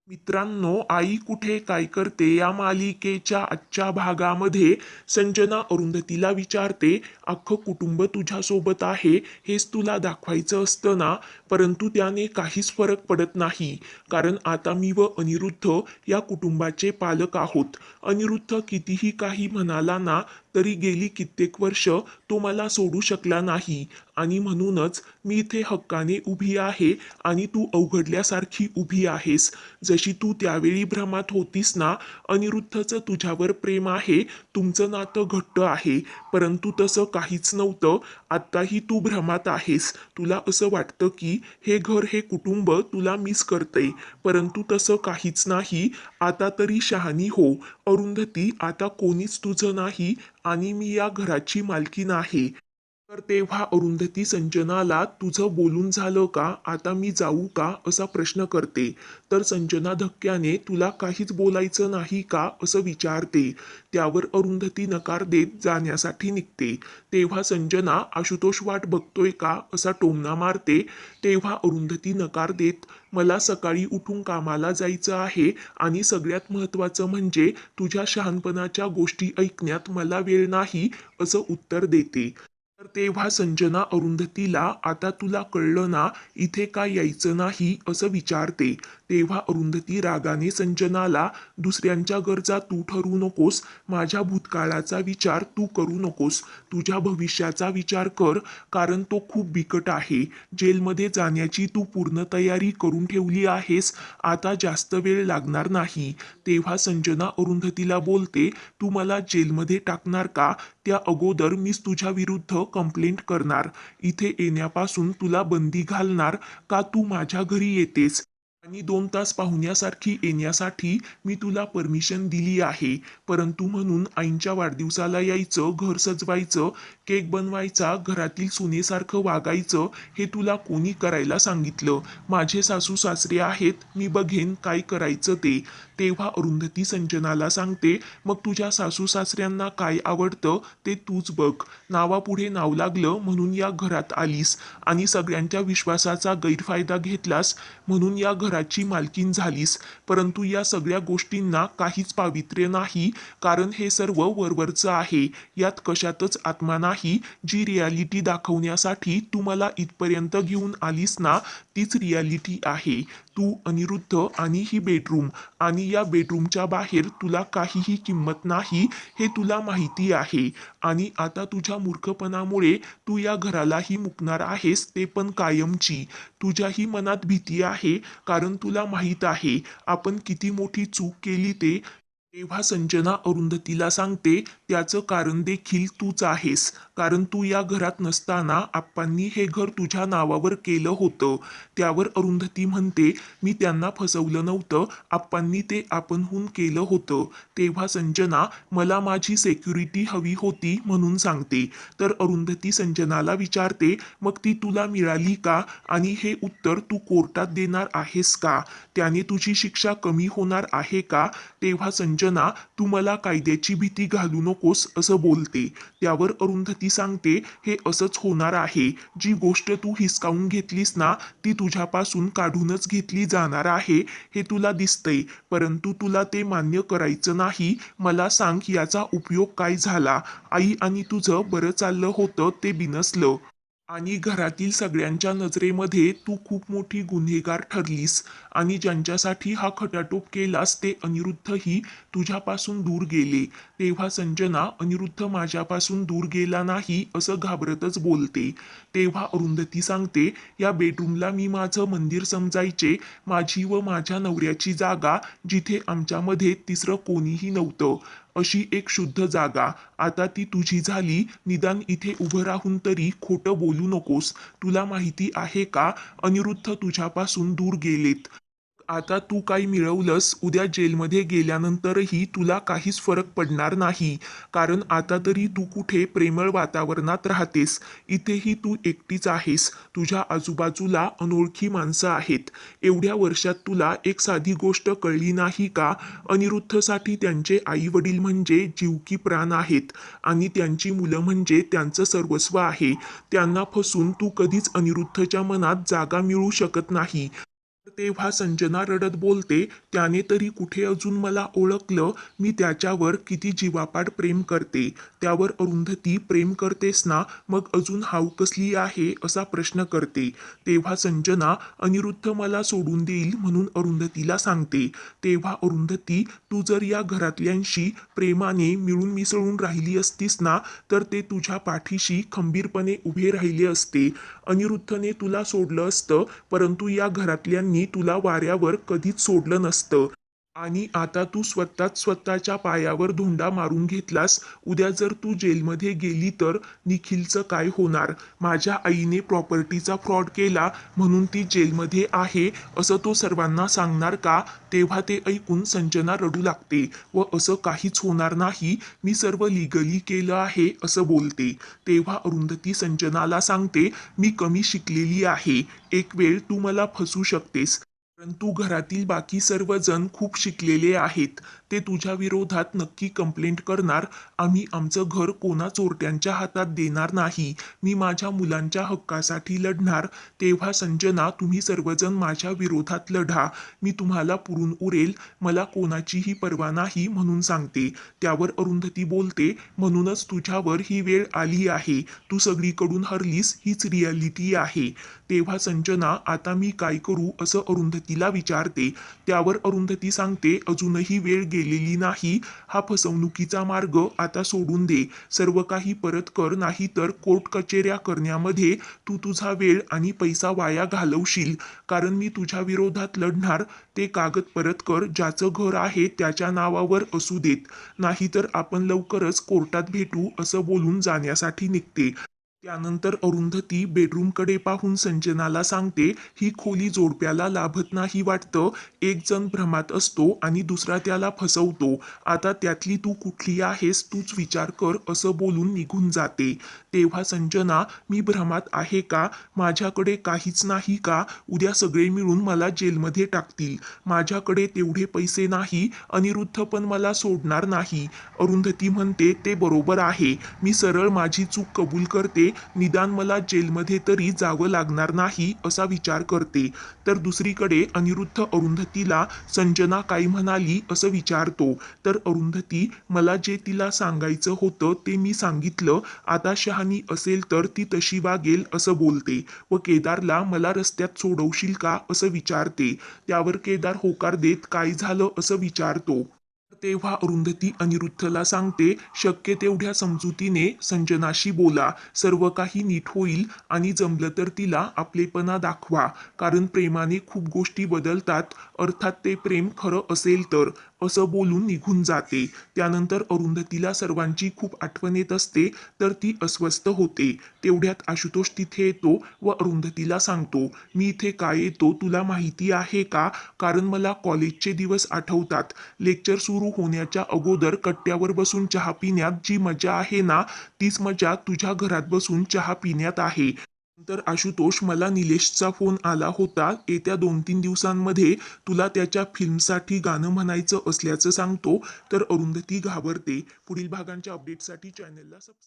मित्रांनो, आई कुठे काय करते या मालिकेच्या आजच्या भागामध्ये संजना अरुंधतीला विचारते, अख्खं कुटुंब तुझ्यासोबत आहे हेच तुला दाखवायचं असतं ना. परंतु त्याने काहीच फरक पडत नाही, कारण आता मी व अनिरुद्ध या कुटुंबाचे पालक आहोत. अनिरुद्ध कितीही काही म्हणाला ना, तरी गेली कित्येक वर्ष तो मला सोडू शकला नाही, आणि म्हणूनच मी इथे हक्काने उभी आहे आणि तू अवघडल्यासारखी उभी आहेस. जशी तू त्यावेळी भ्रमात होतीस ना, अनिरुद्धचं तुझ्यावर प्रेम आहे, तुमचं नातं घट्ट आहे, परंतु तसं काहीच नव्हतं. आत्ताही तू भ्रमात आहेस. तुला असं वाटतं की हे घर, हे कुटुंब तुला मिस करतंय, परंतु तसं काहीच नाही. आता तरी शहाणी हो अरुंधती, आता कोणीच तुझं नाही आणि मी या घराची मालकीण आहे. तर तेव्हा अरुंधती संजनाला, तुझं बोलून झालं का, आता मी जाऊ का, असा प्रश्न करते. तर संजना धक्क्याने, तुला काहीच बोलायचं नाही का, असं विचारते. त्यावर अरुंधती नकार देत जाण्यासाठी निघते. तेव्हा संजना, आशुतोष वाट बघतोय का, असा टोमणा मारते. तेव्हा अरुंधती नकार देत, मला सकाळी उठून कामाला जायचं आहे आणि सगळ्यात महत्त्वाचं म्हणजे तुझ्या शहाणपणाच्या गोष्टी ऐकण्यात मला वेळ नाही, असं उत्तर देते. तर तेव्हा संजना अरुंधतीला, आता तुला कळलं ना, इथे का यायचं नाही, असं विचारते. तेव्हा अरुंधती रागाने संजनाला, दुसऱ्यांच्या गरजा तू ठरवू नकोस, माझ्या भूतकाळाचा विचार तू करू नकोस, तुझ्या भविष्याचा विचार कर, कारण तो खूप बिकट आहे. जेलमध्ये जाण्याची तू पूर्ण तयारी करून ठेवली आहेस, आता जास्त वेळ लागणार नाही. तेव्हा संजना अरुंधतीला बोलते, तू मला जेलमध्ये टाकणार का, त्या अगोदर मीच तुझ्या विरुद्ध कंप्लेंट करणार. इथे येण्यापासून तुला बंदी घालणार, का तू माझ्या घरी येतेस आणि 2 तास पाहुण्यासारखी येण्यासाठी मी तुला परमिशन दिली आहे, परंतु म्हणून आईंच्या वाढदिवसाला यायचं, घर सजवायचं, केक बनवायचा, घरातील सुनेसारखं वागायचं, हे तुला कोणी करायला सांगितलं. माझे सासू सासरे आहेत, मी बघेन काय करायचं ते. तेव्हा अरुंधती संजनाला सांगते, मग तुझ्या सासू सासऱ्यांना काय आवडतं ते तूच बघ. नावापुढे नाव लागलं म्हणून या घरात आलीस आणि सगळ्यांच्या विश्वासाचा गैरफायदा घेतलास म्हणून या घराची मालकीण झालीस, परंतु या सगळ्या गोष्टींना काहीच पावित्र्य नाही, कारण हे सर्व वरवरचं आहे, यात कशातच आत्मा नाही. जी रियालिटी दाखवण्यासाठी तू मला इथपर्यंत घेऊन आलीस ना, तीच रियालिटी आहे. तू, अनिरुद्ध आणि ही बेडरूम, आणि या बेडरूमच्या बाहेर तुला काहीही किंमत नाही, हे तुला माहिती आहे. आणि आता तुझ्या मूर्खपणामुळे तू या घरालाही मुकणार आहेस, ते पण कायमची. तुझ्याही मनात भीती आहे, कारण तुला माहीत आहे आपण किती मोठी चूक केली ते. तेव्हा संजना अरुंधतीला सांगते, त्याचं कारण देखील तूच आहेस, कारण तू या घरात नसताना आप्पांनी हे घर तुझ्या नावावर केलं होतं. त्यावर अरुंधती म्हणते, मी त्यांना फसवलं नव्हतं, आप्पांनी ते आपणहून केलं होतं. तेव्हा संजना, मला माझी सेक्युरिटी हवी होती म्हणून सांगते. तर अरुंधती संजनाला विचारते, मग ती तुला मिळाली का, आणि हे उत्तर तू कोर्टात देणार आहेस का, त्याने तुझी शिक्षा कमी होणार आहे का. तेव्हा संजना, तू मला कायद्याची भीती घालू नकोस, असं बोलते. त्यावर अरुंधती सांगते, हे असंच होणार आहे, जी गोष्ट तू हिसकावून घेतलीस ना, ती तुझ्यापासून काढूनच घेतली जाणार आहे, हे तुला दिसतंय, परंतु तुला ते मान्य करायचं नाही. मला सांग, याचा उपयोग काय झाला. आई आणि तुझं बरं चाललं होतं ते बिनसलं, आणि घरातील सगळ्यांच्या नजरेमध्ये तू खूप मोठी गुन्हेगार ठरलीस, आणि ज्यांच्यासाठी हा खटाटोप केलास ते अनिरुद्धही तुझ्यापासून दूर गेले. तेव्हा संजना, अनिरुद्ध माझ्यापासून दूर गेला नाही, असं घाबरतच बोलते. तेव्हा अरुंधती सांगते, या बेडरूमला मी माझं मंदिर समजायचे, माझी व माझ्या नवऱ्याची जागा, जिथे आमच्यामध्ये तिसरं कोणीही नव्हतं, अशी एक शुद्ध जागा. आता ती तुझी झाली, निदान इथे उभं राहून तरी खोटं बोलू नकोस. तुला माहिती आहे का, अनिरुद्ध तुझ्यापासून दूर गेलेत. आता तू काही मिळवलंस, उद्या जेलमध्ये गेल्यानंतरही तुला काहीच फरक पडणार नाही, कारण आता तरी तू कुठे प्रेमळ वातावरणात राहतेस. इथेही तू एकटीच आहेस, तुझ्या आजूबाजूला अनोळखी माणसं आहेत. एवढ्या वर्षात तुला एक साधी गोष्ट कळली नाही का, अनिरुद्धसाठी त्यांचे आई वडील म्हणजे जीव की प्राण आहेत, आणि त्यांची मुलं म्हणजे त्यांचं सर्वस्व आहे. त्यांना फसून तू कधीच अनिरुद्धच्या मनात जागा मिळू शकत नाही. तेव्हा संजना रडत बोलते, त्याने तरी कुठे अजून मला ओळखलं, मी त्याच्यावर किती जीवापाड प्रेम करते. त्यावर अरुंधती, प्रेम करतेस ना, मग अजून हाव कसली आहे असा प्रश्न करते. तेव्हा संजना अनिरुद्ध मला सोडून देईल म्हणून अरुंधतीला सांगते. तेव्हा अरुंधती, तू जर या घरातल्यांशी प्रेमाने मिळून मिसळून राहिली असतीस ना, तर ते तुझ्या पाठीशी खंबीरपणे उभे राहिले असते. अनिरुद्धने तुला सोडलं असतं, परंतु या घरातल्यांनी तुला वाऱ्यावर कधीच सोडलं नसतं. आणि आता तू स्वतःच स्वतःच्या पायावर धोंडा मारून घेतलास. उद्या जर तू जेलमध्ये गेली तर निखिलचं काय होणार? माझ्या आईने प्रॉपर्टीचा फ्रॉड केला म्हणून ती जेलमध्ये आहे असं तो सर्वांना सांगणार का? तेव्हा ते ऐकून संजना रडू लागते व असं काहीच होणार नाही, मी सर्व लिगली केलं आहे असं बोलते. तेव्हा अरुंधती संजनाला सांगते, मी कमी शिकलेली आहे, एक वेळ तू मला फसू शकतेस, परंतु घरातील बाकी सर्वजण खूप शिकलेले आहेत. ते तुझ्या विरोधात नक्की कंप्लेंट करणार. आम्ही आमचं घर कोणा चोरट्यांच्या हातात देणार नाही. मी माझ्या मुलांच्या हक्कासाठी लढणार. तेव्हा संजना, तुम्ही सर्वजण माझ्या विरोधात लढा, मी तुम्हाला पुरून उरेल, मला कोणाचीही पर्वा नाही म्हणून सांगते. त्यावर अरुंधती बोलते, म्हणूनच तुझ्यावर ही वेळ आली आहे. तू सगळीकडून हरलीस, हीच रियालिटी आहे. तेव्हा संजना, आता मी काय करू असं अरुंधतीला विचारते. त्यावर अरुंधती सांगते, अजूनही वेळ गेलेली नाही. हा फसवणुकीचा मार्ग आता सोडून दे. सर्व काही परत कर, नाही तर कोर्ट कचेऱ्या करण्यामध्ये तू तुझा वेळ आणि पैसा वाया घालवशील. कारण मी तुझ्या विरोधात लढणार. ते कागद परत कर, ज्याचं घर आहे त्याच्या नावावर असू देत, नाहीतर आपण लवकरच कोर्टात भेटू असं बोलून जाण्यासाठी निघते. त्यानंतर अरुंधती बेडरूमकडे पाहून संजनाला सांगते, ही खोली जोडप्याला लाभत नाही वाटतं. एक जण भ्रमात असतो आणि दुसरा त्याला फसवतो. आता त्यातली तू कुठली आहेस तूच विचार कर असं बोलून निघून जाते. तेव्हा संजना, मी भ्रमात आहे का? माझ्याकडे काहीच नाही का? उद्या सगळे मिळून मला जेलमध्ये टाकतील. माझ्याकडे तेवढे पैसे नाही, अनिरुद्ध पण मला सोडणार नाही. अरुंधती म्हणते, ते बरोबर आहे, मी सरळ माझी चूक कबूल करते, निदान मला जेलमध्ये तरी जावं लागणार नाही असा विचार करते. तर दुसरीकडे अनिरुद्ध अरुंधतीला संजना काय म्हणाली असं विचारतो. तर अरुंधती, मला जे तिला सांगायचं होतं ते मी सांगितलं, आता शहाणी असेल तर ती तशी वागेल असं बोलते व केदारला मला रस्त्यात सोडवशील का असं विचारते. त्यावर केदार होकार देत काय झालं असं विचारतो. तेव्हा अरुंधती अनिरुद्धला सांगते, शक्य तेवढ्या समजुतीने संजनाशी बोला, सर्व काही नीट होईल आणि जमलं तर तिला आपलेपणा दाखवा, कारण प्रेमाने खूप गोष्टी बदलतात, अर्थात ते प्रेम खरं असेल तर, असं बोलून निघून जाते. त्यानंतर अरुंधतीला सर्वांची खूप आठवण येत असते, तर ती अस्वस्थ होते. तेवढ्यात आशुतोष तिथे येतो व अरुंधतीला सांगतो, मी इथे काय येतो तुला माहिती आहे का? कारण मला कॉलेजचे दिवस आठवतात. लेक्चर सुरू होण्याच्या अगोदर कट्ट्यावर बसून चहा पिण्यात जी मजा आहे ना, तीच मजा तुझ्या घरात बसून चहा पिण्यात आहे. तर आशुतोष, मला निलेशचा फोन आला होता, येत्या 2-3 दिवसांमध्ये तुला त्याच्या फिल्मसाठी गाणं म्हणायचं असल्याचं सांगतो. तर अरुंधती घाबरते. पुढील भागांच्या अपडेटसाठी चॅनलला सबस्क्राईब